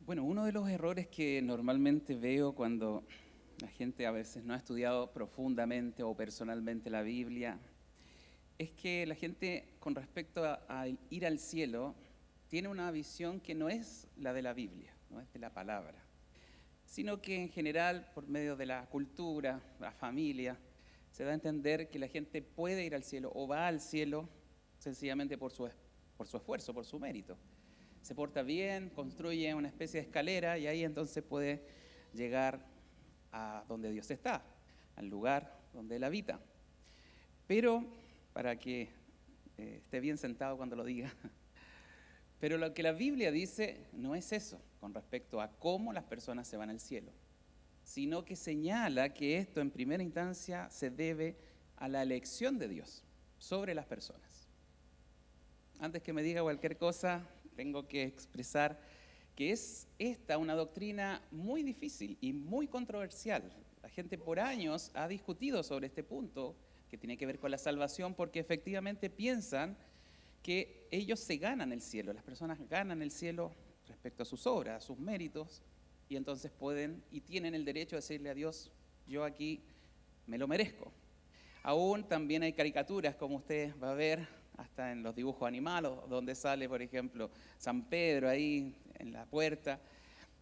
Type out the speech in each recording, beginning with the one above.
Bueno, uno de los errores que normalmente veo cuando la gente a veces no ha estudiado profundamente o personalmente la Biblia es que la gente con respecto a ir al cielo tiene una visión que no es la de la Biblia, no es de la palabra, sino que en general por medio de la cultura, la familia, se da a entender que la gente puede ir al cielo o va al cielo sencillamente por su esfuerzo, por su mérito. Se porta bien, construye una especie de escalera y ahí entonces puede llegar a donde Dios está, al lugar donde Él habita. Pero, para que esté bien sentado cuando lo diga, pero lo que la Biblia dice no es eso con respecto a cómo las personas se van al cielo, sino que señala que esto en primera instancia se debe a la elección de Dios sobre las personas. Antes que me diga cualquier cosa, tengo que expresar que es esta una doctrina muy difícil y muy controversial. La gente por años ha discutido sobre este punto que tiene que ver con la salvación porque efectivamente piensan que ellos se ganan el cielo, las personas ganan el cielo respecto a sus obras, a sus méritos, y entonces pueden y tienen el derecho de decirle a Dios, yo aquí me lo merezco. Aún también hay caricaturas, como usted va a ver, hasta en los dibujos animados, donde sale, por ejemplo, San Pedro ahí en la puerta,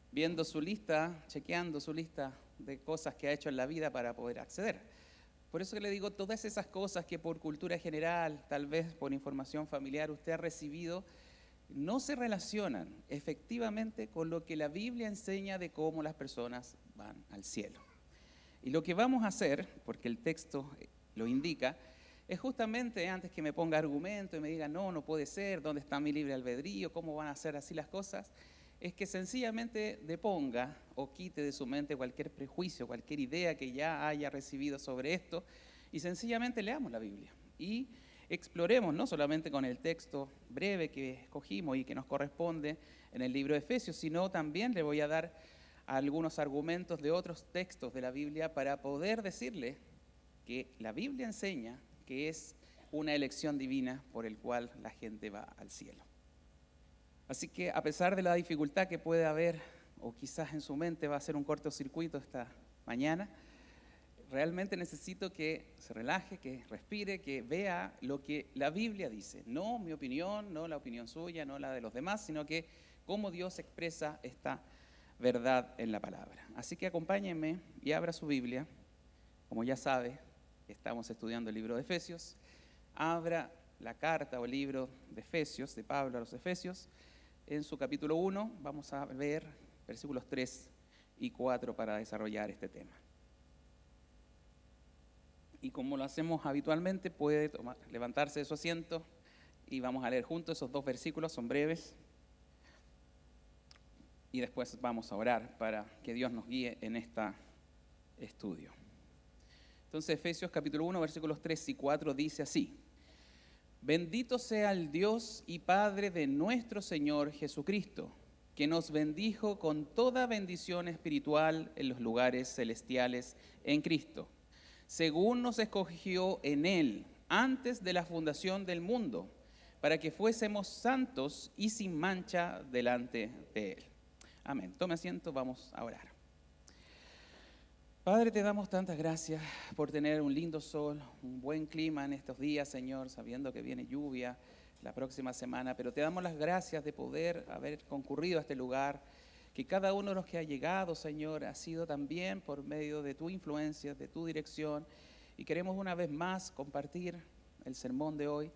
viendo su lista, chequeando su lista de cosas que ha hecho en la vida para poder acceder. Por eso que le digo, todas esas cosas que por cultura general, tal vez por información familiar, usted ha recibido, no se relacionan efectivamente con lo que la Biblia enseña de cómo las personas van al cielo. Y lo que vamos a hacer, porque el texto lo indica, es justamente antes que me ponga argumento y me diga, no puede ser, ¿dónde está mi libre albedrío? ¿Cómo van a ser así las cosas? Es que sencillamente deponga o quite de su mente cualquier prejuicio, cualquier idea que ya haya recibido sobre esto y sencillamente leamos la Biblia y exploremos no solamente con el texto breve que escogimos y que nos corresponde en el libro de Efesios, sino también le voy a dar algunos argumentos de otros textos de la Biblia para poder decirle que la Biblia enseña que es una elección divina por el cual la gente va al cielo. Así que a pesar de la dificultad que puede haber, o quizás en su mente va a ser un cortocircuito esta mañana, realmente necesito que se relaje, que respire, que vea lo que la Biblia dice. No mi opinión, no la opinión suya, no la de los demás, sino que cómo Dios expresa esta verdad en la palabra. Así que acompáñenme y abra su Biblia. Como ya sabe, estamos estudiando el libro de Efesios. Abra la carta o el libro de Efesios, de Pablo a los Efesios. En su capítulo 1 vamos a ver versículos 3 y 4 para desarrollar este tema. Y como lo hacemos habitualmente, puede levantarse de su asiento y vamos a leer juntos esos dos versículos, son breves. Y después vamos a orar para que Dios nos guíe en este estudio. Entonces Efesios capítulo 1, versículos 3 y 4 dice así: Bendito sea el Dios y Padre de nuestro Señor Jesucristo, que nos bendijo con toda bendición espiritual en los lugares celestiales en Cristo, según nos escogió en Él antes de la fundación del mundo, para que fuésemos santos y sin mancha delante de Él. Amén. Tome asiento, vamos a orar. Padre, te damos tantas gracias por tener un lindo sol, un buen clima en estos días, Señor, sabiendo que viene lluvia la próxima semana, pero te damos las gracias de poder haber concurrido a este lugar, que cada uno de los que ha llegado, Señor, ha sido también por medio de tu influencia, de tu dirección, y queremos una vez más compartir el sermón de hoy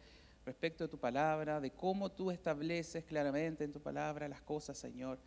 respecto de tu palabra, de cómo tú estableces claramente en tu palabra las cosas, Señor,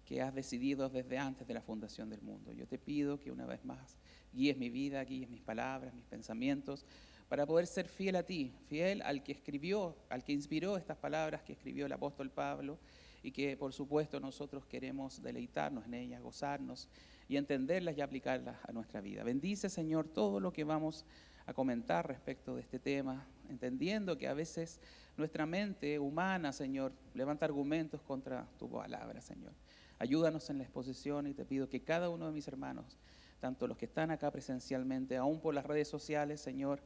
que has decidido desde antes de la fundación del mundo. Yo te pido que una vez más guíes mi vida, guíes mis palabras, mis pensamientos, para poder ser fiel a ti, fiel al que escribió, al que inspiró estas palabras que escribió el apóstol Pablo, y que por supuesto nosotros queremos deleitarnos en ellas, gozarnos y entenderlas y aplicarlas a nuestra vida. Bendice, Señor, todo lo que vamos a comentar respecto de este tema, entendiendo que a veces nuestra mente humana, Señor, levanta argumentos contra tu palabra, Señor. Ayúdanos en la exposición y te pido que cada uno de mis hermanos, tanto los que están acá presencialmente, aún por las redes sociales, Señor,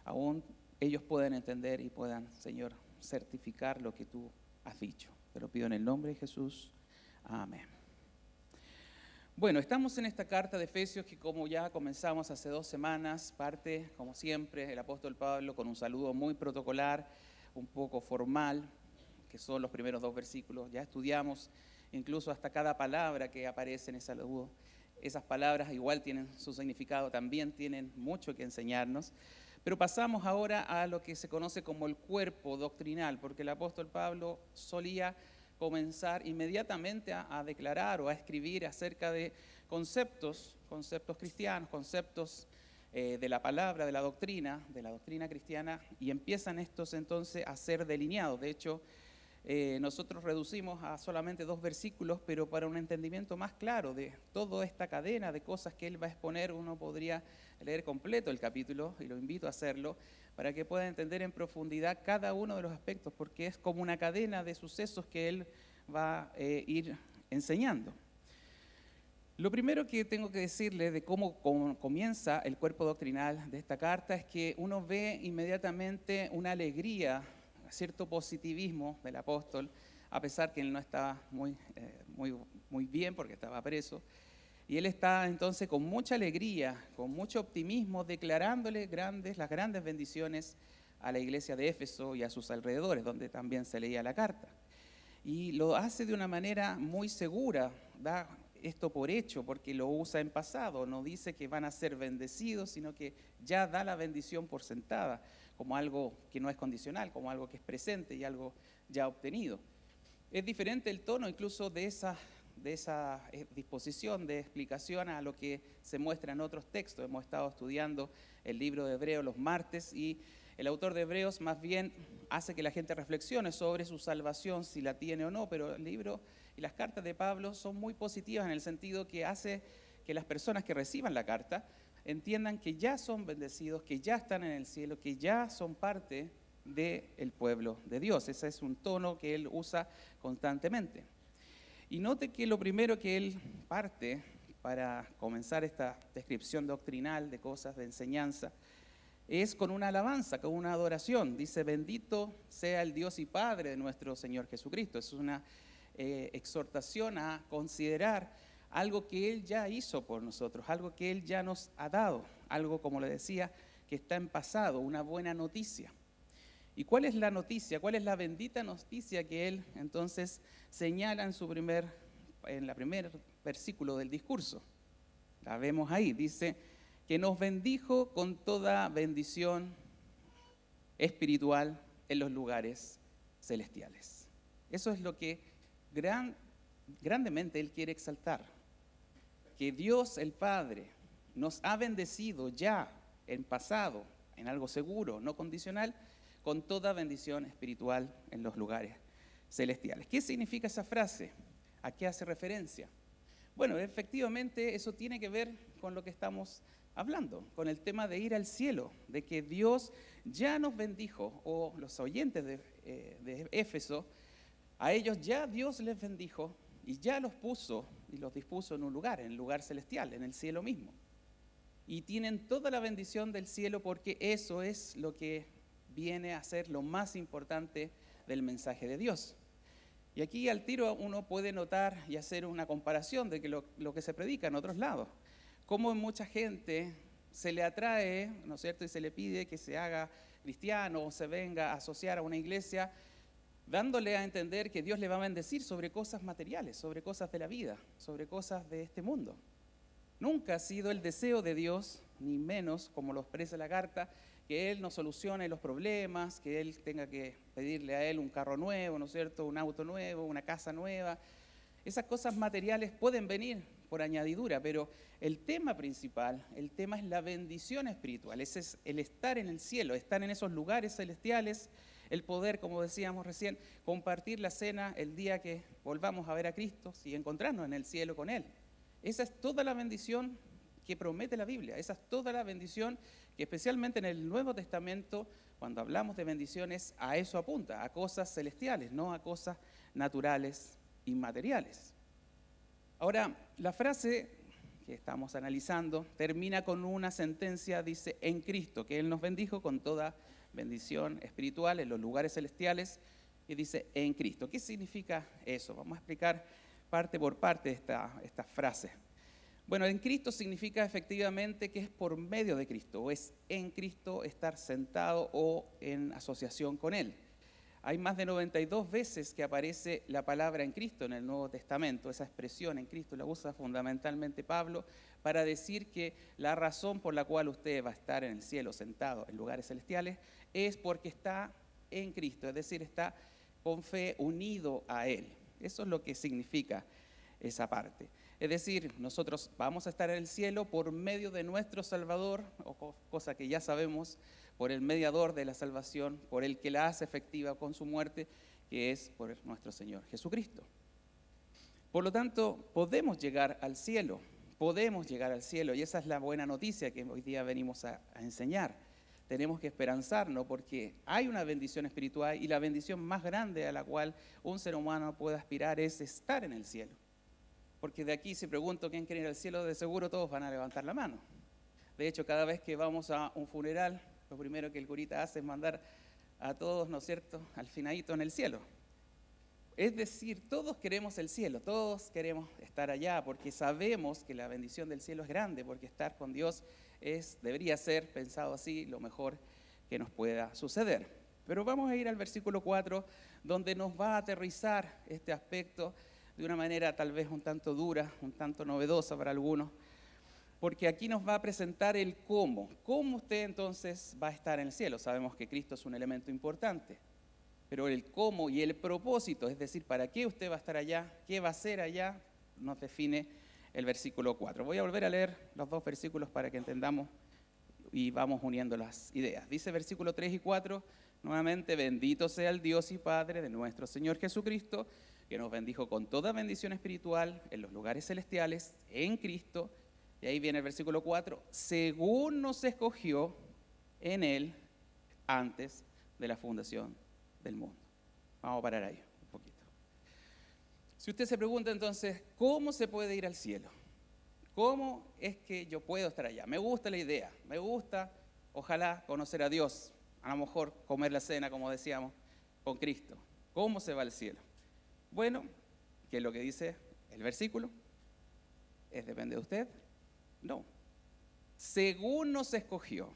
aún ellos puedan entender y puedan, Señor, certificar lo que tú has dicho. Te lo pido en el nombre de Jesús. Amén. Bueno, estamos en esta carta de Efesios que, como ya comenzamos hace 2 semanas, parte, como siempre, el apóstol Pablo con un saludo muy protocolar, un poco formal, que son los primeros 2 versículos. Ya estudiamos incluso hasta cada palabra que aparece en ese saludo. Esas palabras igual tienen su significado, también tienen mucho que enseñarnos. Pero pasamos ahora a lo que se conoce como el cuerpo doctrinal, porque el apóstol Pablo solía comenzar inmediatamente a declarar o a escribir acerca de conceptos cristianos, conceptos de la palabra, de la doctrina cristiana, y empiezan estos entonces a ser delineados. De hecho, nosotros reducimos a solamente 2 versículos, pero para un entendimiento más claro de toda esta cadena de cosas que él va a exponer, uno podría leer completo el capítulo, y lo invito a hacerlo, para que pueda entender en profundidad cada uno de los aspectos, porque es como una cadena de sucesos que él va a ir enseñando. Lo primero que tengo que decirle de cómo comienza el cuerpo doctrinal de esta carta es que uno ve inmediatamente una alegría, cierto positivismo del apóstol, a pesar que él no estaba muy bien porque estaba preso. Y él está entonces con mucha alegría, con mucho optimismo, declarándole las grandes bendiciones a la iglesia de Éfeso y a sus alrededores, donde también se leía la carta. Y lo hace de una manera muy segura, da esto por hecho, porque lo usa en pasado, no dice que van a ser bendecidos, sino que ya da la bendición por sentada, como algo que no es condicional, como algo que es presente y algo ya obtenido. Es diferente el tono incluso de esa disposición de explicación a lo que se muestra en otros textos. Hemos estado estudiando el libro de Hebreos los martes y el autor de Hebreos más bien hace que la gente reflexione sobre su salvación, si la tiene o no, pero el libro y las cartas de Pablo son muy positivas en el sentido que hace que las personas que reciban la carta entiendan que ya son bendecidos, que ya están en el cielo, que ya son parte del pueblo de Dios. Ese es un tono que él usa constantemente. Y note que lo primero que él parte para comenzar esta descripción doctrinal de cosas de enseñanza es con una alabanza, con una adoración. Dice, bendito sea el Dios y Padre de nuestro Señor Jesucristo. Es una exhortación a considerar algo que Él ya hizo por nosotros, algo que Él ya nos ha dado, algo, como le decía, que está en pasado, una buena noticia. ¿Y cuál es la noticia? ¿Cuál es la bendita noticia que Él entonces señala en la primer versículo del discurso? La vemos ahí, dice que nos bendijo con toda bendición espiritual en los lugares celestiales. Eso es lo que grandemente Él quiere exaltar, que Dios el Padre nos ha bendecido ya en pasado, en algo seguro, no condicional, con toda bendición espiritual en los lugares celestiales. ¿Qué significa esa frase? ¿A qué hace referencia? Bueno, efectivamente eso tiene que ver con lo que estamos hablando, con el tema de ir al cielo, de que Dios ya nos bendijo, o los oyentes de Éfeso, a ellos ya Dios les bendijo y ya los puso y los dispuso en el lugar celestial, en el cielo mismo. Y tienen toda la bendición del cielo porque eso es lo que viene a ser lo más importante del mensaje de Dios. Y aquí al tiro uno puede notar y hacer una comparación de que lo que se predica en otros lados. Cómo mucha gente se le atrae, ¿no es cierto?, y se le pide que se haga cristiano o se venga a asociar a una iglesia, dándole a entender que Dios le va a bendecir sobre cosas materiales, sobre cosas de la vida, sobre cosas de este mundo. Nunca ha sido el deseo de Dios, ni menos, como lo expresa la carta, que Él nos solucione los problemas, que Él tenga que pedirle a Él un carro nuevo, ¿no es cierto?, un auto nuevo, una casa nueva. Esas cosas materiales pueden venir por añadidura, pero el tema principal, el tema es la bendición espiritual, ese es el estar en el cielo, estar en esos lugares celestiales, el poder, como decíamos recién, compartir la cena el día que volvamos a ver a Cristo y encontrarnos en el cielo con Él. Esa es toda la bendición que promete la Biblia, esa es toda la bendición que especialmente en el Nuevo Testamento, cuando hablamos de bendiciones, a eso apunta, a cosas celestiales, no a cosas naturales y materiales. Ahora, la frase que estamos analizando termina con una sentencia, dice, en Cristo, que Él nos bendijo con toda bendición espiritual en los lugares celestiales, y dice, en Cristo. ¿Qué significa eso? Vamos a explicar parte por parte esta frase. Bueno, en Cristo significa efectivamente que es por medio de Cristo, o es en Cristo estar sentado o en asociación con Él. Hay más de 92 veces que aparece la palabra en Cristo en el Nuevo Testamento. Esa expresión en Cristo la usa fundamentalmente Pablo para decir que la razón por la cual usted va a estar en el cielo sentado en lugares celestiales es porque está en Cristo, es decir, está con fe unido a Él. Eso es lo que significa esa parte. Es decir, nosotros vamos a estar en el cielo por medio de nuestro Salvador, cosa que ya sabemos, por el mediador de la salvación, por el que la hace efectiva con su muerte, que es por nuestro Señor Jesucristo. Por lo tanto, podemos llegar al cielo, y esa es la buena noticia que hoy día venimos a enseñar. Tenemos que esperanzarnos porque hay una bendición espiritual y la bendición más grande a la cual un ser humano puede aspirar es estar en el cielo. Porque de aquí, si pregunto quién quiere ir al cielo, de seguro todos van a levantar la mano. De hecho, cada vez que vamos a un funeral, lo primero que el curita hace es mandar a todos, ¿no es cierto?, al finadito en el cielo. Es decir, todos queremos el cielo, todos queremos estar allá, porque sabemos que la bendición del cielo es grande, porque estar con Dios debería ser, pensado así, lo mejor que nos pueda suceder. Pero vamos a ir al versículo 4, donde nos va a aterrizar este aspecto de una manera tal vez un tanto dura, un tanto novedosa para algunos, porque aquí nos va a presentar el cómo. ¿Cómo usted entonces va a estar en el cielo? Sabemos que Cristo es un elemento importante, pero el cómo y el propósito, es decir, para qué usted va a estar allá, qué va a hacer allá, nos define el versículo 4. Voy a volver a leer los dos versículos para que entendamos y vamos uniendo las ideas. Dice versículo 3 y 4, nuevamente, bendito sea el Dios y Padre de nuestro Señor Jesucristo, que nos bendijo con toda bendición espiritual en los lugares celestiales, en Cristo. Y ahí viene el versículo 4, según nos escogió en Él antes de la fundación del mundo. Vamos a parar ahí un poquito. Si usted se pregunta entonces, ¿cómo se puede ir al cielo? ¿Cómo es que yo puedo estar allá? Me gusta la idea, me gusta, ojalá, conocer a Dios, a lo mejor comer la cena, como decíamos, con Cristo. ¿Cómo se va al cielo? Bueno, ¿qué es lo que dice el versículo? ¿Depende de usted? No. Según nos escogió.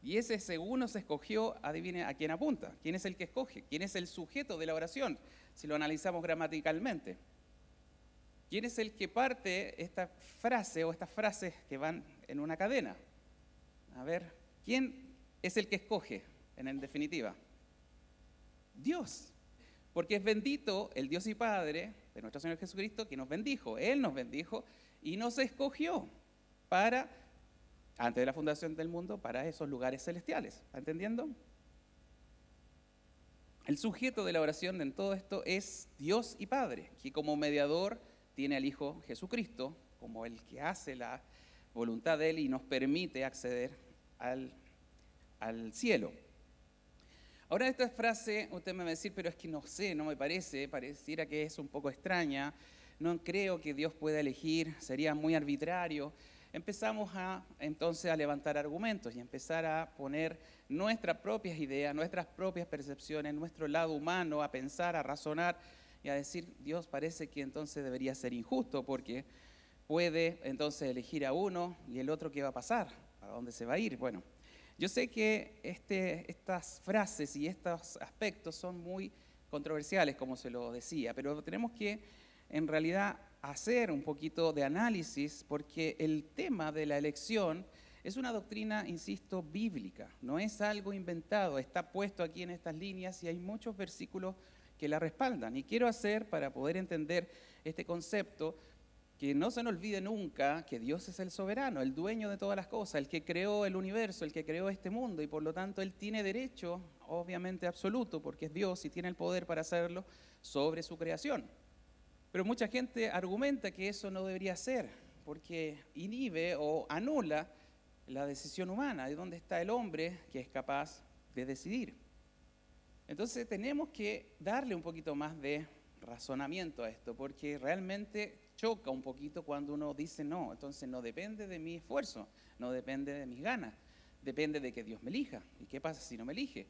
Y ese según nos escogió, adivine a quién apunta. ¿Quién es el que escoge? ¿Quién es el sujeto de la oración? Si lo analizamos gramaticalmente. ¿Quién es el que parte esta frase o estas frases que van en una cadena? A ver, ¿quién es el que escoge en definitiva? Dios. Porque es bendito el Dios y Padre de nuestro Señor Jesucristo que nos bendijo. Él nos bendijo y nos escogió para, antes de la fundación del mundo, para esos lugares celestiales. ¿Está entendiendo? El sujeto de la oración en todo esto es Dios y Padre, que como mediador tiene al Hijo Jesucristo, como el que hace la voluntad de Él y nos permite acceder al cielo. Ahora esta frase, usted me va a decir, pero es que no sé, no me pareciera que es un poco extraña, no creo que Dios pueda elegir, sería muy arbitrario. Empezamos entonces a levantar argumentos y empezar a poner nuestras propias ideas, nuestras propias percepciones, nuestro lado humano, a pensar, a razonar y a decir, Dios parece que entonces debería ser injusto porque puede entonces elegir a uno y el otro qué va a pasar, a dónde se va a ir. Bueno, yo sé que estas frases y estos aspectos son muy controversiales, como se lo decía, pero tenemos que en realidad hacer un poquito de análisis porque el tema de la elección es una doctrina, insisto, bíblica, no es algo inventado, está puesto aquí en estas líneas y hay muchos versículos que la respaldan. Y quiero hacer, para poder entender este concepto, que no se nos olvide nunca que Dios es el soberano, el dueño de todas las cosas, el que creó el universo, el que creó este mundo y por lo tanto Él tiene derecho, obviamente absoluto, porque es Dios y tiene el poder para hacerlo sobre su creación. Pero mucha gente argumenta que eso no debería ser, porque inhibe o anula la decisión humana, de dónde está el hombre que es capaz de decidir. Entonces tenemos que darle un poquito más de razonamiento a esto, porque realmente choca un poquito cuando uno dice no, entonces no depende de mi esfuerzo, no depende de mis ganas, depende de que Dios me elija. ¿Y qué pasa si no me elige?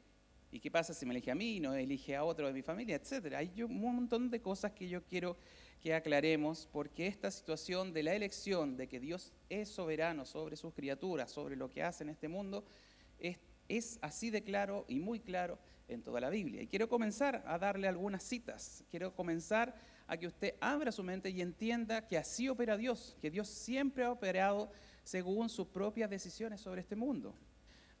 ¿Y qué pasa si me elige a mí y no elige a otro de mi familia, etcétera? Hay un montón de cosas que yo quiero que aclaremos, porque esta situación de la elección, de que Dios es soberano sobre sus criaturas, sobre lo que hace en este mundo, es así de claro y muy claro en toda la Biblia. Y quiero comenzar a darle algunas citas. Quiero comenzar a que usted abra su mente y entienda que así opera Dios, que Dios siempre ha operado según sus propias decisiones sobre este mundo.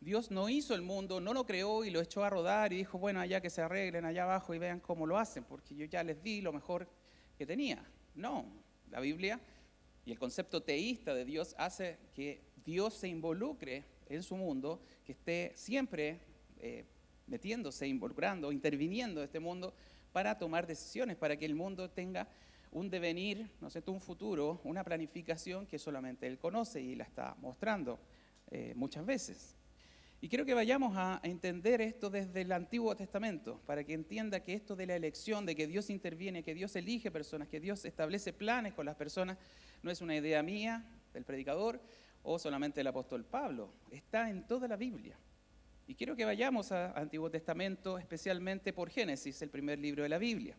Dios no hizo el mundo, no lo creó y lo echó a rodar y dijo, bueno, allá que se arreglen allá abajo y vean cómo lo hacen, porque yo ya les di lo mejor que tenía. No, la Biblia y el concepto teísta de Dios hace que Dios se involucre en su mundo, que esté siempre metiéndose, involucrando, interviniendo en este mundo para tomar decisiones, para que el mundo tenga un devenir, ¿no es cierto?, un futuro, una planificación que solamente Él conoce y la está mostrando muchas veces. Y quiero que vayamos a entender esto desde el Antiguo Testamento, para que entienda que esto de la elección, de que Dios interviene, que Dios elige personas, que Dios establece planes con las personas, no es una idea mía, del predicador, o solamente del apóstol Pablo. Está en toda la Biblia. Y quiero que vayamos al Antiguo Testamento, especialmente por Génesis, el primer libro de la Biblia,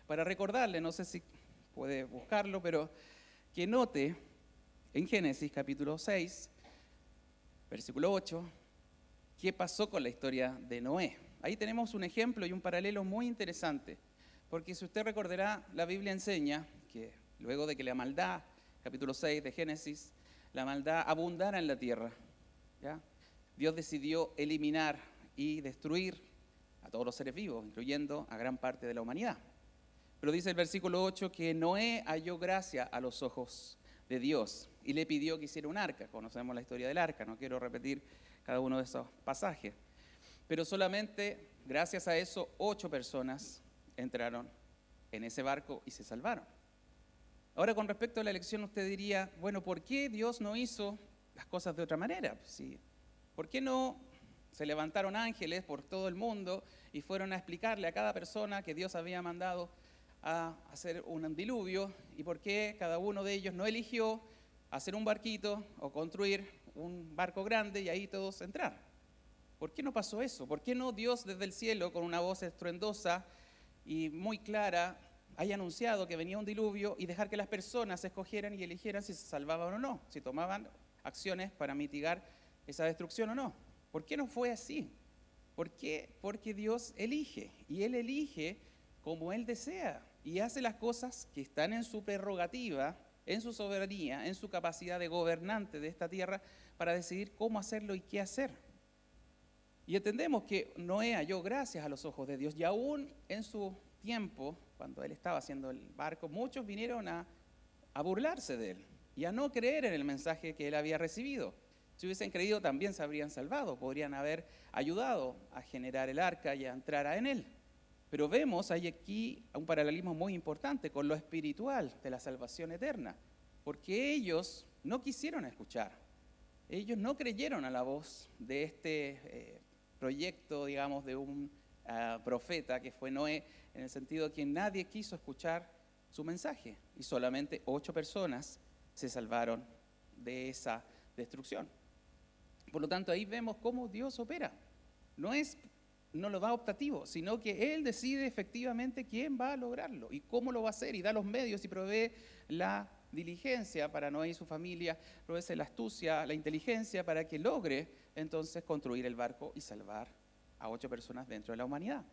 para recordarle, no sé si puede buscarlo, pero que note en Génesis capítulo 6, versículo 8, ¿qué pasó con la historia de Noé? Ahí tenemos un ejemplo y un paralelo muy interesante, porque si usted recordará, la Biblia enseña que luego de que la maldad, capítulo 6 de Génesis, la maldad abundara en la tierra, ¿ya? Dios decidió eliminar y destruir a todos los seres vivos, incluyendo a gran parte de la humanidad. Pero dice el versículo 8 que Noé halló gracia a los ojos de Dios y le pidió que hiciera un arca. Conocemos la historia del arca, no quiero repetir cada uno de esos pasajes. Pero solamente, gracias a eso, 8 personas entraron en ese barco y se salvaron. Ahora, con respecto a la elección, usted diría, bueno, ¿por qué Dios no hizo las cosas de otra manera? Sí. ¿Por qué no se levantaron ángeles por todo el mundo y fueron a explicarle a cada persona que Dios había mandado a hacer un diluvio? ¿Y por qué cada uno de ellos no eligió hacer un barquito o construir un barco grande y ahí todos entrar? ¿Por qué no pasó eso? ¿Por qué no Dios desde el cielo, con una voz estruendosa y muy clara, haya anunciado que venía un diluvio y dejar que las personas escogieran y eligieran si se salvaban o no, si tomaban acciones para mitigar esa destrucción o no? ¿Por qué no fue así? ¿Por qué? Porque Dios elige, y Él elige como Él desea, y hace las cosas que están en su prerrogativa, en su soberanía, en su capacidad de gobernante de esta tierra, para decidir cómo hacerlo y qué hacer. Y entendemos que Noé halló gracias a los ojos de Dios, y aún en su tiempo, cuando él estaba haciendo el barco, muchos vinieron a burlarse de él y a no creer en el mensaje que él había recibido. Si hubiesen creído, también se habrían salvado, podrían haber ayudado a generar el arca y a entrar en él. Pero vemos, hay aquí un paralelismo muy importante con lo espiritual de la salvación eterna, porque ellos no quisieron escuchar, ellos no creyeron a la voz de este proyecto, digamos, de un profeta que fue Noé, en el sentido de que nadie quiso escuchar su mensaje y solamente 8 personas se salvaron de esa destrucción. Por lo tanto, ahí vemos cómo Dios opera. No lo da optativo, sino que Él decide efectivamente quién va a lograrlo y cómo lo va a hacer, y da los medios y provee la diligencia para Noé y su familia, provee la astucia, la inteligencia para que logre entonces construir el barco y salvar a 8 personas dentro de la humanidad.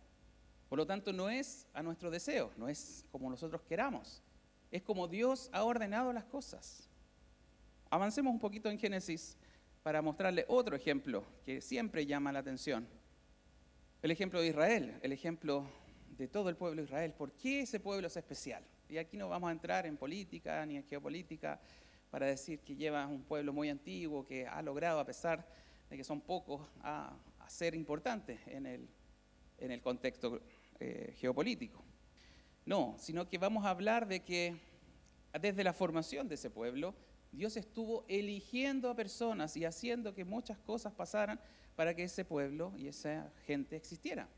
Por lo tanto, no es a nuestro deseo, no es como nosotros queramos, es como Dios ha ordenado las cosas. Avancemos un poquito en Génesis para mostrarle otro ejemplo que siempre llama la atención. El ejemplo de Israel, el ejemplo de todo el pueblo de Israel. ¿Por qué ese pueblo es especial? Y aquí no vamos a entrar en política ni en geopolítica para decir que lleva un pueblo muy antiguo que ha logrado, a pesar de que son pocos, a ser importante en el contexto geopolítico. No, sino que vamos a hablar de que desde la formación de ese pueblo, Dios estuvo eligiendo a personas y haciendo que muchas cosas pasaran para que ese pueblo y esa gente existiera.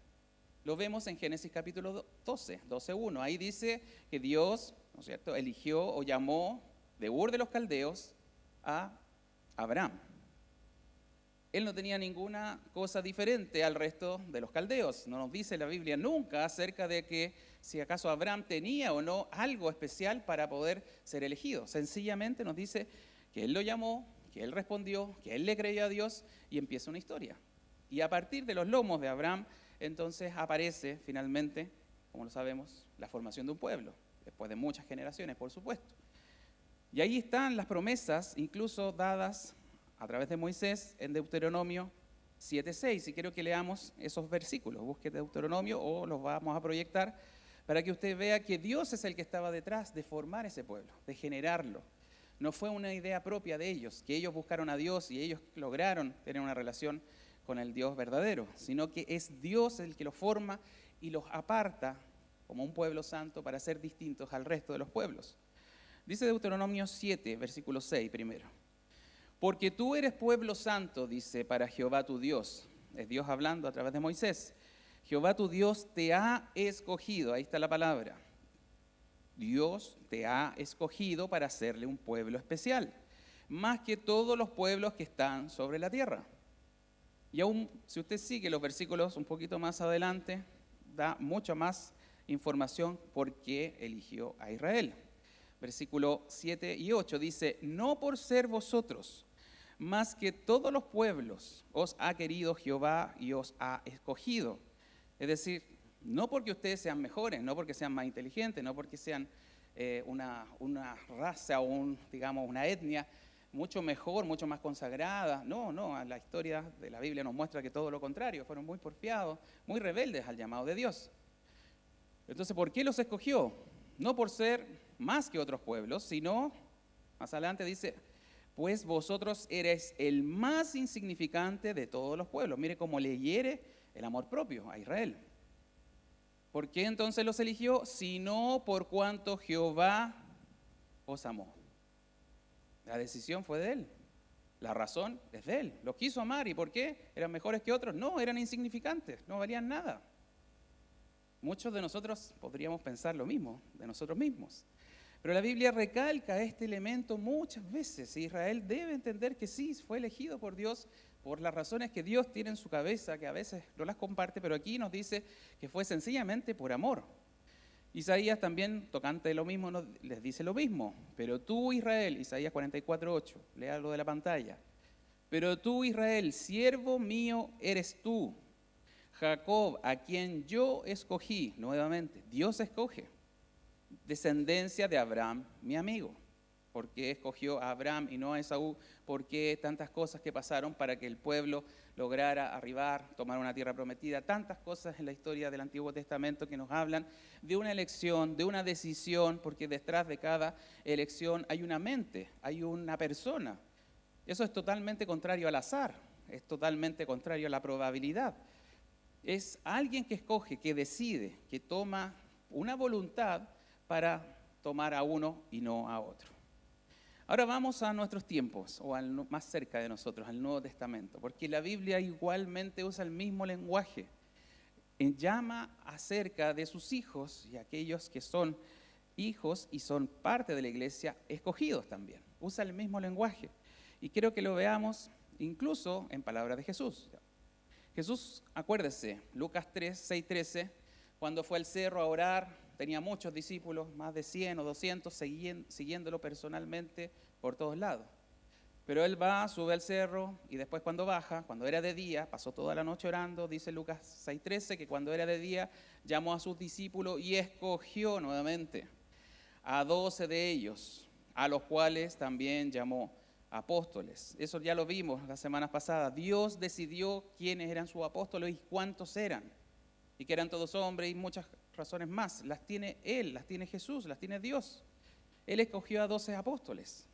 Lo vemos en Génesis capítulo 12:1. Ahí dice que Dios, ¿no es cierto?, eligió o llamó de Ur de los Caldeos a Abraham. él no tenía ninguna cosa diferente al resto de los caldeos. No nos dice la Biblia nunca acerca de que si acaso Abraham tenía o no algo especial para poder ser elegido. Sencillamente nos dice que él lo llamó, que él respondió, que él le creyó a Dios y empieza una historia. Y a partir de los lomos de Abraham, entonces aparece finalmente, como lo sabemos, la formación de un pueblo, después de muchas generaciones, por supuesto. Y ahí están las promesas, incluso dadas a través de Moisés en Deuteronomio 7:6. Y quiero que leamos esos versículos. Busque Deuteronomio o los vamos a proyectar para que usted vea que Dios es el que estaba detrás de formar ese pueblo, de generarlo. No fue una idea propia de ellos, que ellos buscaron a Dios y ellos lograron tener una relación con el Dios verdadero, sino que es Dios el que los forma y los aparta como un pueblo santo para ser distintos al resto de los pueblos. Dice Deuteronomio 7, versículo 6 primero. Porque tú eres pueblo santo, dice, para Jehová tu Dios. Es Dios hablando a través de Moisés. Jehová tu Dios te ha escogido, ahí está la palabra. Dios te ha escogido para hacerle un pueblo especial, más que todos los pueblos que están sobre la tierra. Y aún, si usted sigue los versículos un poquito más adelante, da mucha más información por qué eligió a Israel. Versículo 7 y 8 dice, no por ser vosotros, más que todos los pueblos os ha querido Jehová y os ha escogido. Es decir, no porque ustedes sean mejores, no porque sean más inteligentes, no porque sean una raza o digamos, una etnia mucho mejor, mucho más consagrada. No, la historia de la Biblia nos muestra que todo lo contrario, fueron muy porfiados, muy rebeldes al llamado de Dios. Entonces, ¿por qué los escogió? No por ser más que otros pueblos, sino, más adelante dice, pues vosotros eres el más insignificante de todos los pueblos. Mire cómo le hiere el amor propio a Israel. ¿Por qué entonces los eligió? Sino por cuanto Jehová os amó. La decisión fue de él. La razón es de él. Los quiso amar. ¿Y por qué? ¿Eran mejores que otros? No, eran insignificantes, no valían nada. Muchos de nosotros podríamos pensar lo mismo de nosotros mismos. Pero la Biblia recalca este elemento muchas veces. Israel debe entender que sí, fue elegido por Dios por las razones que Dios tiene en su cabeza, que a veces no las comparte, pero aquí nos dice que fue sencillamente por amor. Isaías también, tocante de lo mismo, les dice lo mismo. Pero tú, Israel, Isaías 44:8, léalo de la pantalla. Pero tú, Israel, siervo mío eres tú. Jacob, a quien yo escogí, nuevamente, Dios escoge, descendencia de Abraham, mi amigo. ¿Por qué escogió a Abraham y no a Esaú? ¿Por qué tantas cosas que pasaron para que el pueblo lograra arribar, tomar una tierra prometida? Tantas cosas en la historia del Antiguo Testamento que nos hablan de una elección, de una decisión, porque detrás de cada elección hay una mente, hay una persona. Eso es totalmente contrario al azar, es totalmente contrario a la probabilidad. Es alguien que escoge, que decide, que toma una voluntad para tomar a uno y no a otro. Ahora vamos a nuestros tiempos, o más cerca de nosotros, al Nuevo Testamento, porque la Biblia igualmente usa el mismo lenguaje. Llama acerca de sus hijos y aquellos que son hijos y son parte de la iglesia, escogidos también. Usa el mismo lenguaje. Y quiero que lo veamos incluso en palabras de Jesús. Jesús, acuérdese, Lucas 6:13, cuando fue al cerro a orar, tenía muchos discípulos, más de 100 o 200, siguiéndolo personalmente por todos lados. Pero él va, sube al cerro y después cuando baja, cuando era de día, pasó toda la noche orando, dice Lucas 6:13, que cuando era de día llamó a sus discípulos y escogió nuevamente a 12 de ellos, a los cuales también llamó apóstoles. Eso ya lo vimos las semanas pasadas. Dios decidió quiénes eran sus apóstoles y cuántos eran. Y que eran todos hombres y muchas razones más. Las tiene Él, las tiene Jesús, las tiene Dios. Él escogió a 12 apóstoles.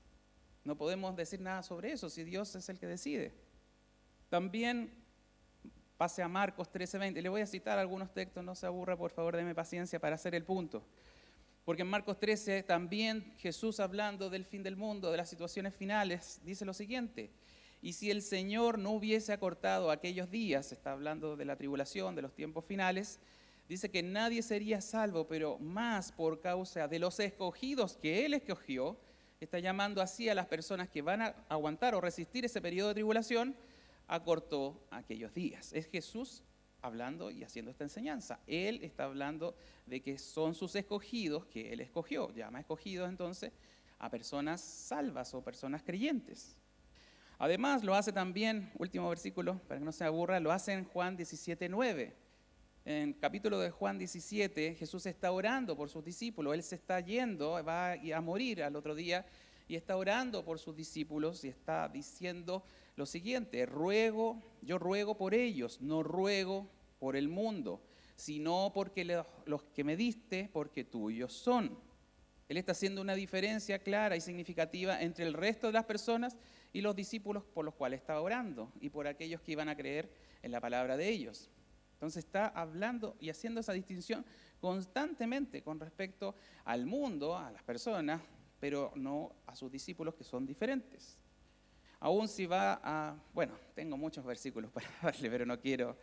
No podemos decir nada sobre eso si Dios es el que decide. También pase a Marcos 13:20. Le voy a citar algunos textos, no se aburra, por favor, deme paciencia para hacer el punto. Porque en Marcos 13 también Jesús, hablando del fin del mundo, de las situaciones finales, dice lo siguiente: y si el Señor no hubiese acortado aquellos días, está hablando de la tribulación, de los tiempos finales, dice que nadie sería salvo, pero más por causa de los escogidos que Él escogió, está llamando así a las personas que van a aguantar o resistir ese periodo de tribulación, acortó aquellos días. Es Jesús hablando y haciendo esta enseñanza. Él está hablando de que son sus escogidos, que Él escogió. Llama escogidos entonces a personas salvas o personas creyentes. Además lo hace también, último versículo, para que no se aburra, lo hace en Juan 17:9. En el capítulo de Juan 17, Jesús está orando por sus discípulos. Él se está yendo, va a morir al otro día, y está orando por sus discípulos y está diciendo lo siguiente: yo ruego por ellos, no ruego por el mundo, sino porque los que me diste, porque tuyos son. Él está haciendo una diferencia clara y significativa entre el resto de las personas y los discípulos por los cuales estaba orando y por aquellos que iban a creer en la palabra de ellos. Entonces está hablando y haciendo esa distinción constantemente con respecto al mundo, a las personas, pero no a sus discípulos, que son diferentes. Aún si bueno, tengo muchos versículos para darle, pero no quiero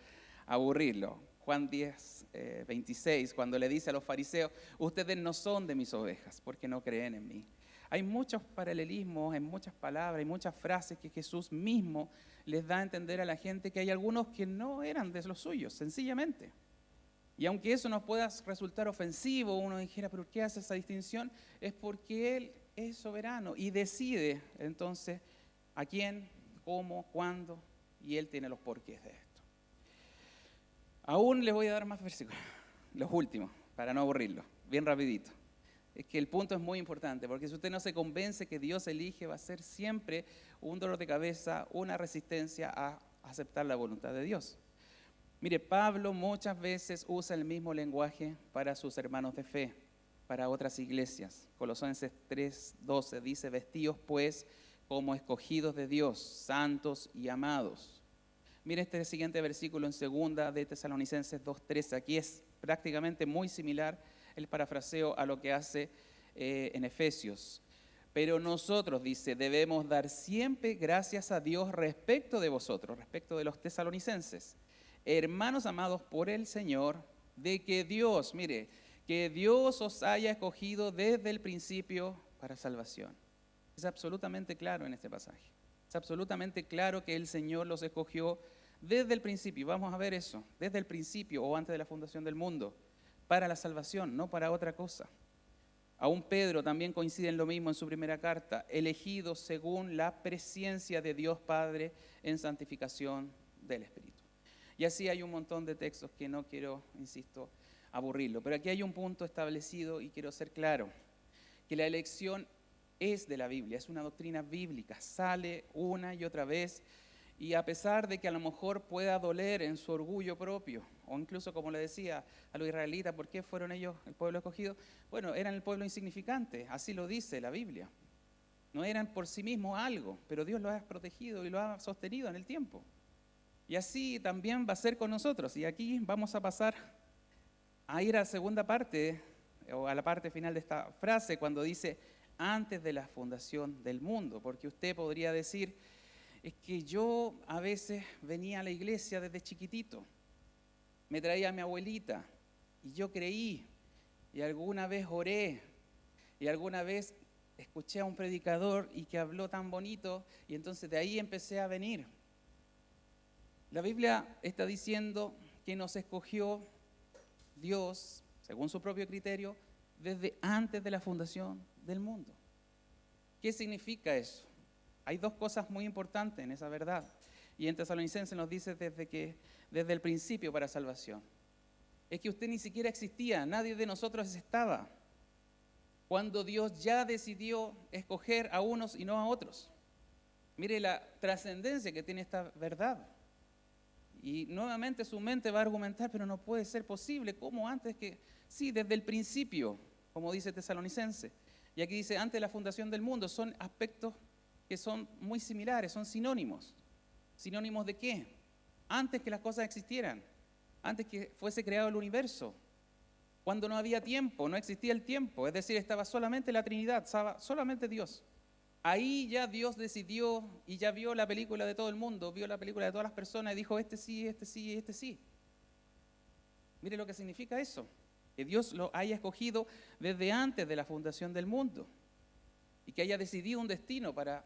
aburrirlo. Juan 10:26, cuando le dice a los fariseos: ustedes no son de mis ovejas, porque no creen en mí. Hay muchos paralelismos, hay muchas palabras, hay muchas frases que Jesús mismo les da a entender a la gente que hay algunos que no eran de los suyos, sencillamente. Y aunque eso nos pueda resultar ofensivo, uno dijera: ¿pero qué hace esa distinción? Es porque Él es soberano y decide entonces a quién, cómo, cuándo, y Él tiene los porqués de esto. Aún les voy a dar más versículos, los últimos, para no aburrirlos, bien rapidito. Es que el punto es muy importante, porque si usted no se convence que Dios elige, va a ser siempre un dolor de cabeza, una resistencia a aceptar la voluntad de Dios. Mire, Pablo muchas veces usa el mismo lenguaje para sus hermanos de fe, para otras iglesias. Colosenses 3:12 dice: vestíos pues como escogidos de Dios, santos y amados. Mire este siguiente versículo en 2 de Tesalonicenses 2:13. Aquí es prácticamente muy similar el parafraseo a lo que hace en Efesios. Pero nosotros, dice, debemos dar siempre gracias a Dios respecto de vosotros, respecto de los tesalonicenses, hermanos amados por el Señor, de que Dios, mire, que Dios os haya escogido desde el principio para salvación. Es absolutamente claro en este pasaje. Es absolutamente claro que el Señor los escogió desde el principio. Vamos a ver eso, desde el principio o antes de la fundación del mundo, para la salvación, no para otra cosa. Aún Pedro también coincide en lo mismo en su primera carta: elegidos según la presciencia de Dios Padre en santificación del Espíritu. Y así hay un montón de textos que no quiero, insisto, aburrirlo. Pero aquí hay un punto establecido y quiero ser claro: que la elección es de la Biblia, es una doctrina bíblica, sale una y otra vez, y a pesar de que a lo mejor pueda doler en su orgullo propio, o incluso como le decía a los israelitas, ¿por qué fueron ellos el pueblo escogido? Bueno, eran el pueblo insignificante, así lo dice la Biblia. No eran por sí mismos algo, pero Dios los ha protegido y los ha sostenido en el tiempo. Y así también va a ser con nosotros. Y aquí vamos a pasar a ir a la segunda parte, o a la parte final de esta frase, cuando dice: antes de la fundación del mundo. Porque usted podría decir: es que yo a veces venía a la iglesia desde chiquitito, me traía a mi abuelita y yo creí, y alguna vez oré, y alguna vez escuché a un predicador y que habló tan bonito, y entonces de ahí empecé a venir. La Biblia está diciendo que nos escogió Dios, según su propio criterio, desde antes de la fundación del mundo. ¿Qué significa eso? Hay dos cosas muy importantes en esa verdad. Y en Tesalonicenses nos dice desde el principio para salvación. Es que usted ni siquiera existía, nadie de nosotros estaba, cuando Dios ya decidió escoger a unos y no a otros. Mire la trascendencia que tiene esta verdad. Y nuevamente su mente va a argumentar: pero no puede ser posible, ¿cómo antes que...? Sí, desde el principio, como dice Tesalonicenses. Y aquí dice: antes de la fundación del mundo. Son aspectos que son muy similares, son sinónimos. ¿Sinónimos de qué? Antes que las cosas existieran, antes que fuese creado el universo, cuando no había tiempo, no existía el tiempo, es decir, estaba solamente la Trinidad, estaba solamente Dios. Ahí ya Dios decidió y ya vio la película de todo el mundo, vio la película de todas las personas y dijo: este sí, este sí, este sí. Mire lo que significa eso, que Dios lo haya escogido desde antes de la fundación del mundo y que haya decidido un destino para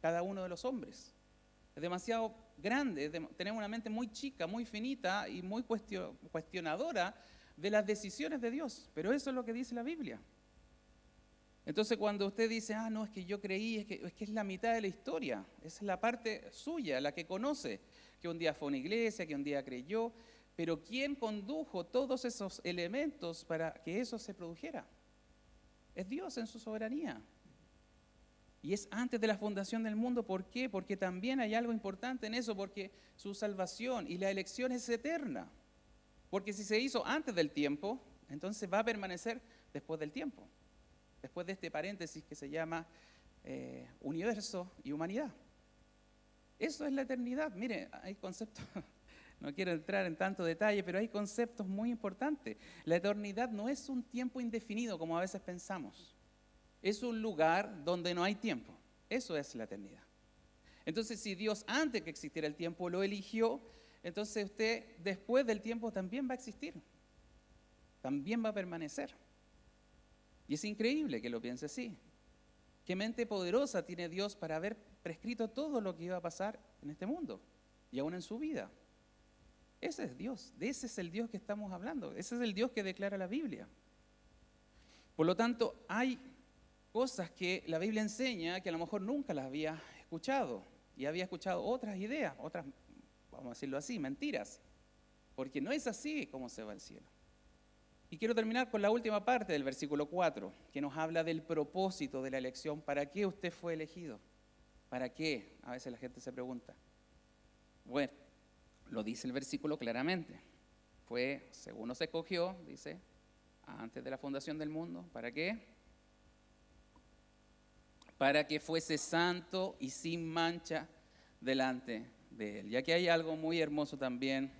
cada uno de los hombres. Es demasiado grande, tenemos una mente muy chica, muy finita y muy cuestionadora de las decisiones de Dios. Pero eso es lo que dice la Biblia. Entonces cuando usted dice, no, es que yo creí, es que es la mitad de la historia, esa es la parte suya, la que conoce, que un día fue a una iglesia, que un día creyó, pero ¿quién condujo todos esos elementos para que eso se produjera? Es Dios en su soberanía. Y es antes de la fundación del mundo. ¿Por qué? Porque también hay algo importante en eso, porque su salvación y la elección es eterna. Porque si se hizo antes del tiempo, entonces va a permanecer después del tiempo. Después de este paréntesis que se llama universo y humanidad. Eso es la eternidad. Mire, hay conceptos, no quiero entrar en tanto detalle, pero hay conceptos muy importantes. La eternidad no es un tiempo indefinido como a veces pensamos. Es un lugar donde no hay tiempo. Eso es la eternidad. Entonces, si Dios antes que existiera el tiempo lo eligió, entonces usted después del tiempo también va a existir. También va a permanecer. Y es increíble que lo piense así. Qué mente poderosa tiene Dios para haber prescrito todo lo que iba a pasar en este mundo y aún en su vida. Ese es Dios, de ese es el Dios que estamos hablando, ese es el Dios que declara la Biblia. Por lo tanto, hay cosas que la Biblia enseña que a lo mejor nunca las había escuchado y había escuchado otras ideas, otras, vamos a decirlo así, mentiras, porque no es así como se va al cielo. Y quiero terminar con la última parte del versículo 4, que nos habla del propósito de la elección. ¿Para qué usted fue elegido? ¿Para qué? A veces la gente se pregunta. Bueno, lo dice el versículo claramente. Fue, según nos escogió, dice, antes de la fundación del mundo. ¿Para qué? Para que fuese santo y sin mancha delante de Él. Ya que hay algo muy hermoso también,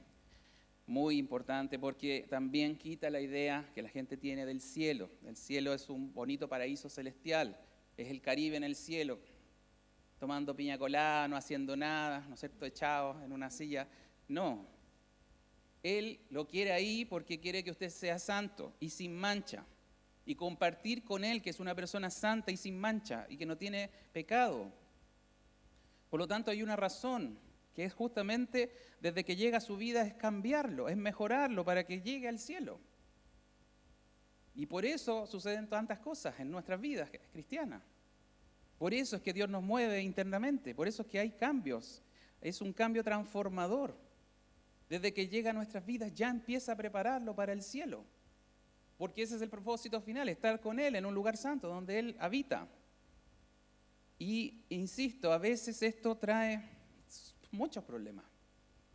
muy importante, porque también quita la idea que la gente tiene del cielo. El cielo es un bonito paraíso celestial, es el Caribe en el cielo, tomando piña colada, no haciendo nada, ¿no es cierto?, echados en una silla. No, Él lo quiere ahí porque quiere que usted sea santo y sin mancha, y compartir con Él, que es una persona santa y sin mancha, y que no tiene pecado. Por lo tanto, hay una razón, que es justamente desde que llega a su vida es cambiarlo, es mejorarlo para que llegue al cielo. Y por eso suceden tantas cosas en nuestras vidas cristianas. Por eso es que Dios nos mueve internamente, por eso es que hay cambios. Es un cambio transformador. Desde que llega a nuestras vidas ya empieza a prepararlo para el cielo. Porque ese es el propósito final, estar con Él en un lugar santo donde Él habita. Y insisto, a veces esto trae muchos problemas,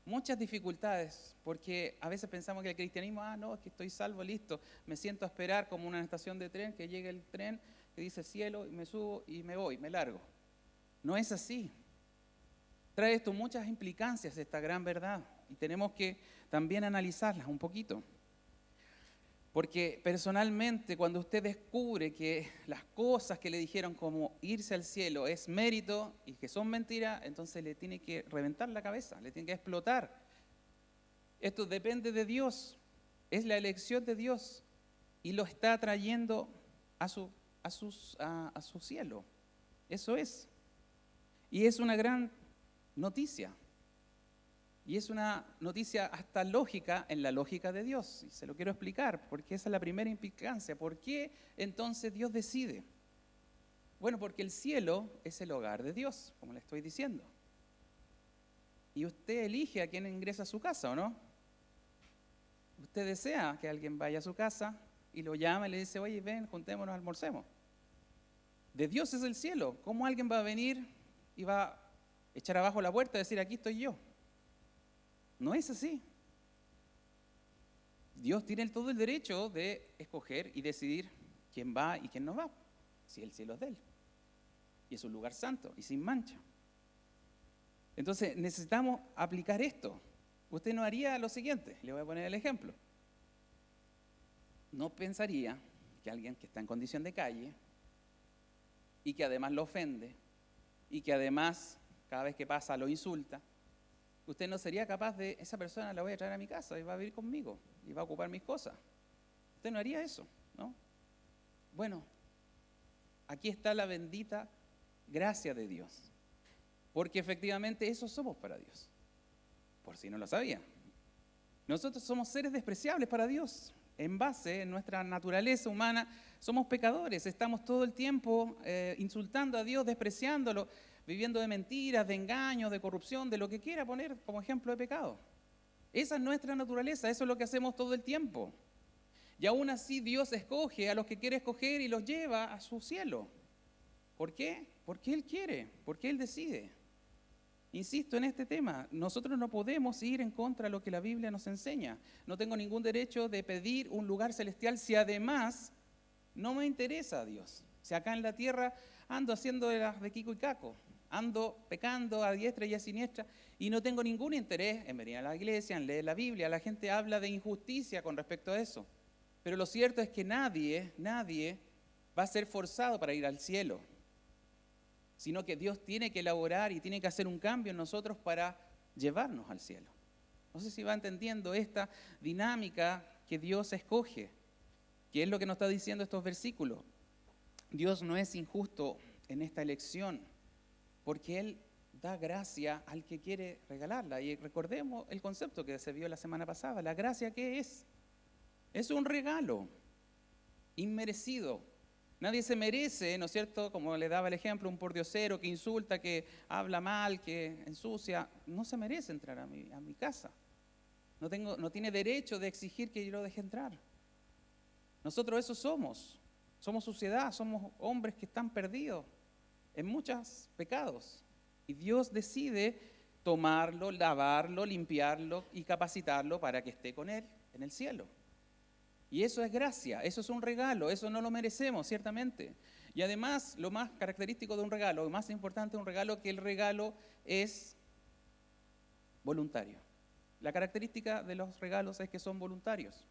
muchas dificultades, porque a veces pensamos que el cristianismo, no, es que estoy salvo, listo, me siento a esperar como una estación de tren, que llegue el tren, que dice cielo, y me subo y me voy, me largo. No es así. Trae esto muchas implicancias, esta gran verdad, y tenemos que también analizarlas un poquito. Porque personalmente, cuando usted descubre que las cosas que le dijeron como irse al cielo es mérito y que son mentiras, entonces le tiene que reventar la cabeza, le tiene que explotar. Esto depende de Dios, es la elección de Dios y lo está trayendo a su cielo. Eso es. Y es una gran noticia. Y es una noticia hasta lógica en la lógica de Dios. Y se lo quiero explicar, porque esa es la primera implicancia. ¿Por qué entonces Dios decide? Bueno, porque el cielo es el hogar de Dios, como le estoy diciendo. Y usted elige a quién ingresa a su casa, ¿o no? Usted desea que alguien vaya a su casa y lo llama y le dice, oye, ven, juntémonos, almorcemos. De Dios es el cielo. ¿Cómo alguien va a venir y va a echar abajo la puerta y decir, aquí estoy yo? No es así. Dios tiene todo el derecho de escoger y decidir quién va y quién no va, si el cielo es de Él. Y es un lugar santo y sin mancha. Entonces necesitamos aplicar esto. Usted no haría lo siguiente, le voy a poner el ejemplo. No pensaría que alguien que está en condición de calle y que además lo ofende y que además cada vez que pasa lo insulta, usted no sería capaz de, esa persona la voy a traer a mi casa y va a vivir conmigo y va a ocupar mis cosas. Usted no haría eso, ¿no? Bueno, aquí está la bendita gracia de Dios. porque efectivamente eso somos para Dios, por si no lo sabía. Nosotros somos seres despreciables para Dios. En base, en nuestra naturaleza humana, somos pecadores. Estamos todo el tiempo insultando a Dios, despreciándolo, viviendo de mentiras, de engaños, de corrupción, de lo que quiera poner como ejemplo de pecado. Esa es nuestra naturaleza, eso es lo que hacemos todo el tiempo. Y aún así Dios escoge a los que quiere escoger y los lleva a su cielo. ¿Por qué? Porque Él quiere, porque Él decide. Insisto en este tema, nosotros no podemos ir en contra de lo que la Biblia nos enseña. No tengo ningún derecho de pedir un lugar celestial si además no me interesa a Dios. Si acá en la tierra ando haciendo de Kiko y Caco, ando pecando a diestra y a siniestra y no tengo ningún interés en venir a la iglesia, en leer la Biblia. La gente habla de injusticia con respecto a eso. Pero lo cierto es que nadie va a ser forzado para ir al cielo, sino que Dios tiene que elaborar y tiene que hacer un cambio en nosotros para llevarnos al cielo. No sé si va entendiendo esta dinámica que Dios escoge, que es lo que nos está diciendo estos versículos. Dios no es injusto en esta elección, porque Él da gracia al que quiere regalarla. Y recordemos el concepto que se vio la semana pasada. ¿La gracia qué es? Es un regalo inmerecido. Nadie se merece, ¿no es cierto? Como le daba el ejemplo, un pordiosero que insulta, que habla mal, que ensucia. No se merece entrar a mi casa. No tiene derecho de exigir que yo lo deje entrar. Nosotros eso somos. Somos suciedad, somos hombres que están perdidos en muchos pecados. Y Dios decide tomarlo, lavarlo, limpiarlo y capacitarlo para que esté con Él en el cielo. Y eso es gracia, eso es un regalo, eso no lo merecemos, ciertamente. Y además, lo más característico de un regalo, lo más importante de un regalo, que el regalo es voluntario. La característica de los regalos es que son voluntarios,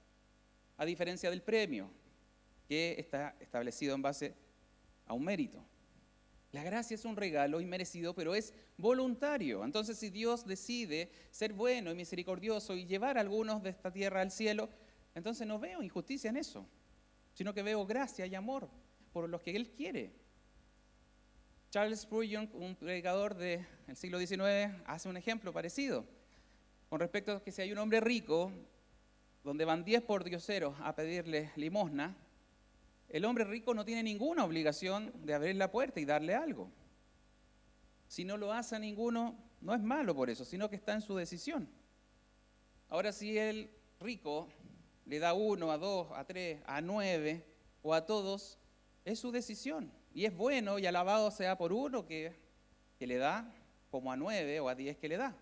a diferencia del premio, que está establecido en base a un mérito. La gracia es un regalo inmerecido, pero es voluntario. Entonces, si Dios decide ser bueno y misericordioso y llevar a algunos de esta tierra al cielo, entonces no veo injusticia en eso, sino que veo gracia y amor por los que Él quiere. Charles Spurgeon, un predicador del siglo XIX, hace un ejemplo parecido con respecto a que si hay un hombre rico, donde van 10 pordioseros a pedirle limosna, el hombre rico no tiene ninguna obligación de abrir la puerta y darle algo. Si no lo hace a ninguno, no es malo por eso, sino que está en su decisión. Ahora, si el rico le da a 1, a 2, a 3, a 9 o a todos, es su decisión. Y es bueno y alabado sea por uno que le da, como a 9 o a 10 que le da.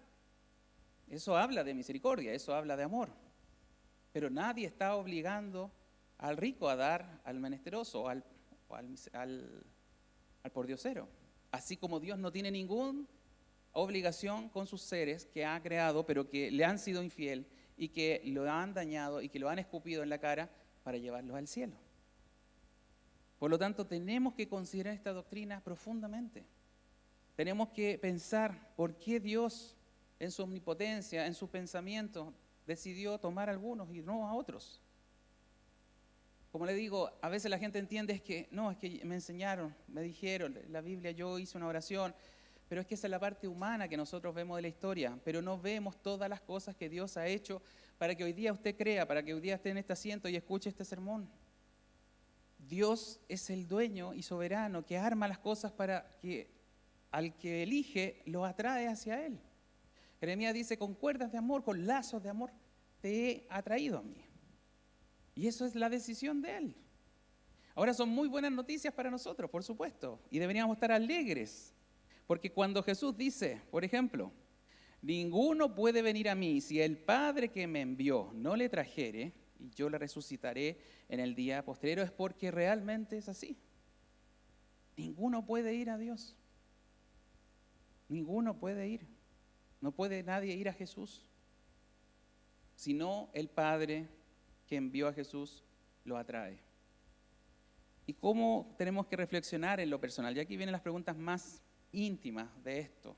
Eso habla de misericordia, eso habla de amor. Pero nadie está obligando al rico a dar al menesteroso o al pordiosero. Así como Dios no tiene ninguna obligación con sus seres que ha creado, pero que le han sido infiel y que lo han dañado y que lo han escupido en la cara para llevarlos al cielo. Por lo tanto, tenemos que considerar esta doctrina profundamente. Tenemos que pensar por qué Dios, en su omnipotencia, en su pensamiento, decidió tomar a algunos y no a otros. Como le digo, a veces la gente entiende es que me enseñaron, me dijeron, la Biblia, yo hice una oración, pero es que esa es la parte humana que nosotros vemos de la historia, pero no vemos todas las cosas que Dios ha hecho para que hoy día usted crea, para que hoy día esté en este asiento y escuche este sermón. Dios es el dueño y soberano que arma las cosas para que al que elige lo atrae hacia Él. Jeremías dice, con cuerdas de amor, con lazos de amor, te he atraído a mí. Y eso es la decisión de Él. Ahora son muy buenas noticias para nosotros, por supuesto, y deberíamos estar alegres. Porque cuando Jesús dice, por ejemplo, ninguno puede venir a mí si el Padre que me envió no le trajere, y yo le resucitaré en el día posterior, es porque realmente es así. Ninguno puede ir a Dios. Ninguno puede ir. No puede nadie ir a Jesús, sino el Padre que envió a Jesús lo atrae. ¿Y cómo tenemos que reflexionar en lo personal? Y aquí vienen las preguntas más íntimas de esto.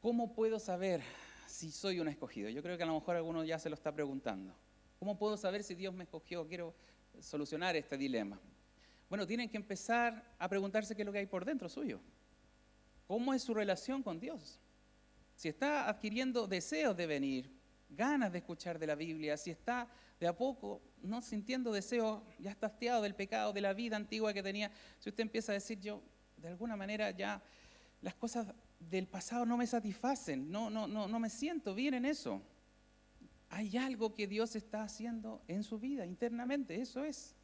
¿Cómo puedo saber si soy un escogido? Yo creo que a lo mejor alguno ya se lo está preguntando. ¿Cómo puedo saber si Dios me escogió? Quiero solucionar este dilema. Bueno, tienen que empezar a preguntarse qué es lo que hay por dentro suyo. ¿Cómo es su relación con Dios? Si está adquiriendo deseos de venir, ganas de escuchar de la Biblia, si está de a poco no sintiendo deseos, ya está hastiado del pecado, de la vida antigua que tenía, si usted empieza a decir, yo de alguna manera ya las cosas del pasado no me satisfacen, no me siento bien en eso. Hay algo que Dios está haciendo en su vida internamente, eso es.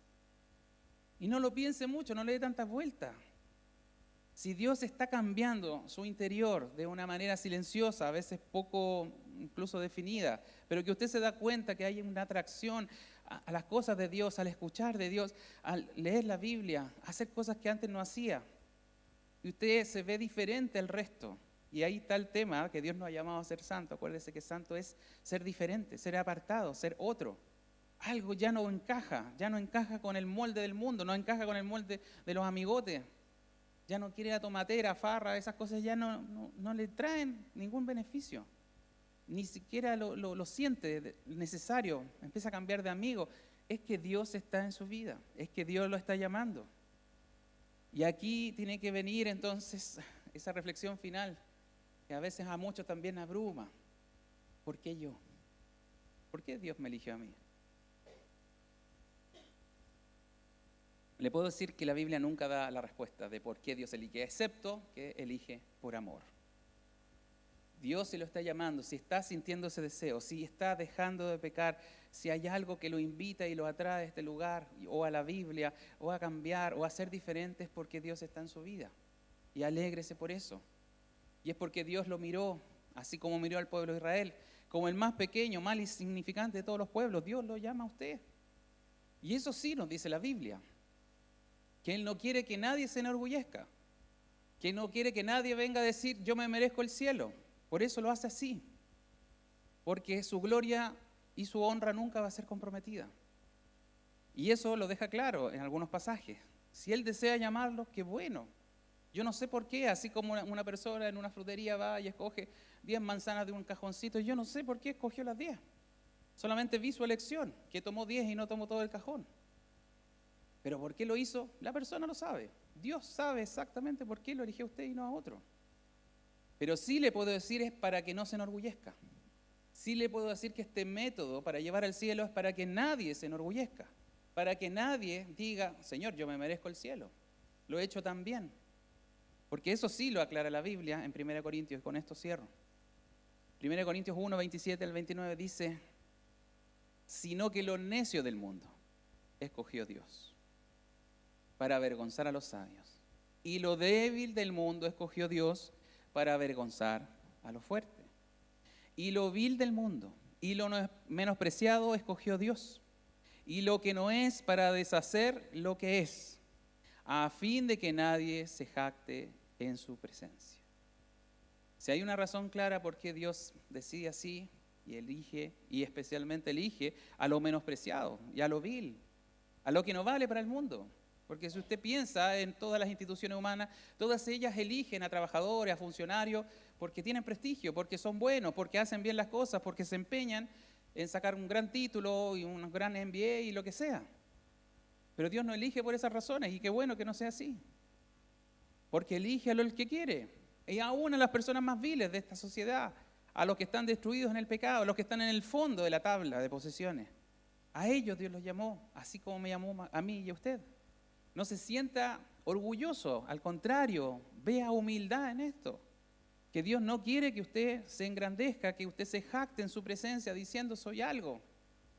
Y no lo piense mucho, no le dé tantas vueltas. Si Dios está cambiando su interior de una manera silenciosa, a veces poco incluso definida, pero que usted se da cuenta que hay una atracción a las cosas de Dios, al escuchar de Dios, al leer la Biblia, a hacer cosas que antes no hacía, y usted se ve diferente al resto. Y ahí está el tema, que Dios nos ha llamado a ser santo. Acuérdese que santo es ser diferente, ser apartado, ser otro. Algo ya no encaja con el molde del mundo, no encaja con el molde de los amigotes. Ya no quiere la tomatera, farra, esas cosas ya no le traen ningún beneficio. Ni siquiera lo siente necesario, empieza a cambiar de amigo. Es que Dios está en su vida, es que Dios lo está llamando. Y aquí tiene que venir entonces esa reflexión final, que a veces a muchos también abruma. ¿Por qué yo? ¿Por qué Dios me eligió a mí? Le puedo decir que la Biblia nunca da la respuesta de por qué Dios elige, excepto que elige por amor. Dios se lo está llamando, si está sintiendo ese deseo, si está dejando de pecar, si hay algo que lo invita y lo atrae a este lugar, o a la Biblia, o a cambiar, o a ser diferente, es porque Dios está en su vida. Y alégrese por eso. Y es porque Dios lo miró, así como miró al pueblo de Israel, como el más pequeño, más insignificante de todos los pueblos. Dios lo llama a usted. Y eso sí nos dice la Biblia. Que Él no quiere que nadie se enorgullezca, que no quiere que nadie venga a decir yo me merezco el cielo. Por eso lo hace así, porque su gloria y su honra nunca va a ser comprometida. Y eso lo deja claro en algunos pasajes. Si Él desea llamarlos, qué bueno. Yo no sé por qué, así como una persona en una frutería va y escoge 10 manzanas de un cajoncito, yo no sé por qué escogió las 10. Solamente vi su elección, que tomó 10 y no tomó todo el cajón. Pero ¿por qué lo hizo? La persona lo sabe. Dios sabe exactamente por qué lo eligió a usted y no a otro. Pero sí le puedo decir es para que no se enorgullezca. Sí le puedo decir que este método para llevar al cielo es para que nadie se enorgullezca. Para que nadie diga, Señor, yo me merezco el cielo. Lo he hecho tan bien. Porque eso sí lo aclara la Biblia en 1 Corintios, y con esto cierro. 1 Corintios 1, 27 al 29 dice, sino que lo necio del mundo escogió Dios para avergonzar a los sabios. Y lo débil del mundo escogió Dios para avergonzar a lo fuerte. Y lo vil del mundo y lo menospreciado escogió Dios. Y lo que no es para deshacer lo que es, a fin de que nadie se jacte en su presencia. Si hay una razón clara por qué Dios decide así y elige, y especialmente elige a lo menospreciado y a lo vil, a lo que no vale para el mundo. Porque si usted piensa en todas las instituciones humanas, todas ellas eligen a trabajadores, a funcionarios, porque tienen prestigio, porque son buenos, porque hacen bien las cosas, porque se empeñan en sacar un gran título y un gran MBA y lo que sea. Pero Dios no elige por esas razones, y qué bueno que no sea así. Porque elige a lo que quiere, y aún a las personas más viles de esta sociedad, a los que están destruidos en el pecado, a los que están en el fondo de la tabla de posiciones. A ellos Dios los llamó, así como me llamó a mí y a usted. No se sienta orgulloso, al contrario, vea humildad en esto. Que Dios no quiere que usted se engrandezca, que usted se jacte en su presencia diciendo soy algo.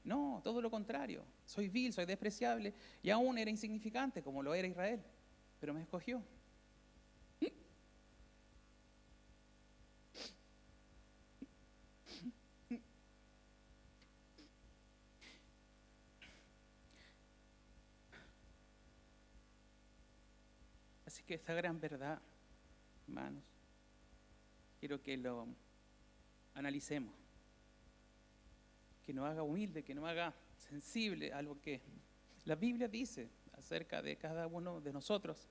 No, todo lo contrario. Soy vil, soy despreciable y aún era insignificante como lo era Israel, pero me escogió. Así que esta gran verdad, hermanos, quiero que lo analicemos, que nos haga humilde, que nos haga sensible a lo que la Biblia dice acerca de cada uno de nosotros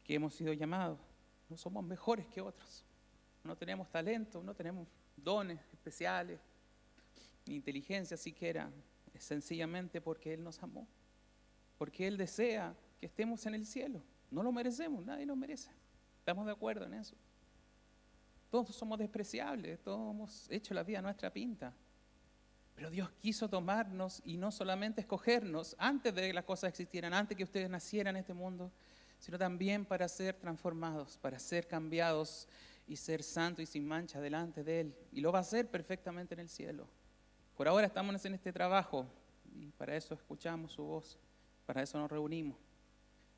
que hemos sido llamados. No somos mejores que otros, no tenemos talento, no tenemos dones especiales, ni inteligencia siquiera, es sencillamente porque Él nos amó, porque Él desea que estemos en el cielo. No lo merecemos, nadie lo merece. ¿Estamos de acuerdo en eso? Todos somos despreciables, todos hemos hecho la vida a nuestra pinta. Pero Dios quiso tomarnos y no solamente escogernos antes de que las cosas existieran, antes que ustedes nacieran en este mundo, sino también para ser transformados, para ser cambiados y ser santos y sin mancha delante de Él. Y lo va a hacer perfectamente en el cielo. Por ahora estamos en este trabajo y para eso escuchamos su voz, para eso nos reunimos.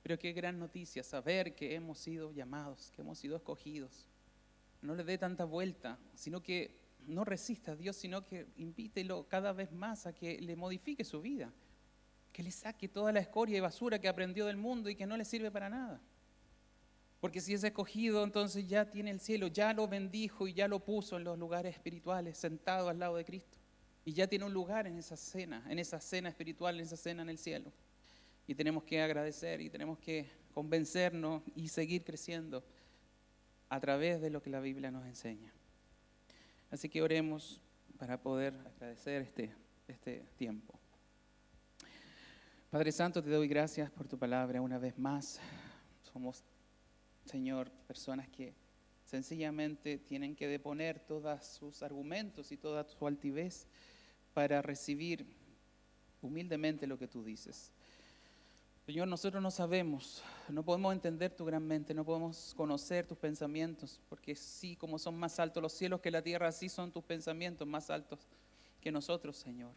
Pero qué gran noticia saber que hemos sido llamados, que hemos sido escogidos. No le dé tanta vuelta, sino que no resista a Dios, sino que invítelo cada vez más a que le modifique su vida, que le saque toda la escoria y basura que aprendió del mundo y que no le sirve para nada. Porque si es escogido, entonces ya tiene el cielo, ya lo bendijo y ya lo puso en los lugares espirituales, sentado al lado de Cristo. Y ya tiene un lugar en esa cena espiritual, en esa cena en el cielo. Y tenemos que agradecer y tenemos que convencernos y seguir creciendo a través de lo que la Biblia nos enseña. Así que oremos para poder agradecer este tiempo. Padre Santo, te doy gracias por tu palabra una vez más. Somos, Señor, personas que sencillamente tienen que deponer todos sus argumentos y toda su altivez para recibir humildemente lo que tú dices. Señor, nosotros no sabemos, no podemos entender tu gran mente, no podemos conocer tus pensamientos, porque sí, como son más altos los cielos que la tierra, así son tus pensamientos más altos que nosotros, Señor.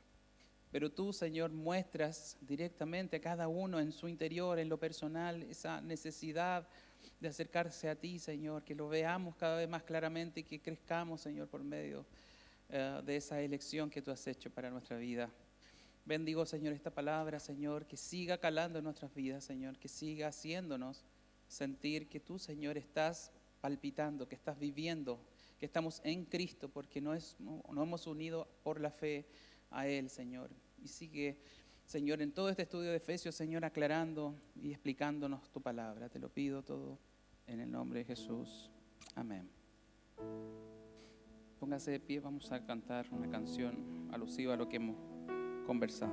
Pero tú, Señor, muestras directamente a cada uno en su interior, en lo personal, esa necesidad de acercarse a ti, Señor, que lo veamos cada vez más claramente y que crezcamos, Señor, por medio de esa elección que tú has hecho para nuestra vida. Bendigo, Señor, esta palabra, Señor, que siga calando en nuestras vidas, Señor, que siga haciéndonos sentir que tú, Señor, estás palpitando, que estás viviendo, que estamos en Cristo, porque nos hemos unido por la fe a Él, Señor. Y sigue, Señor, en todo este estudio de Efesios, Señor, aclarando y explicándonos tu palabra. Te lo pido todo en el nombre de Jesús. Amén. Póngase de pie, vamos a cantar una canción alusiva a lo que hemos conversado.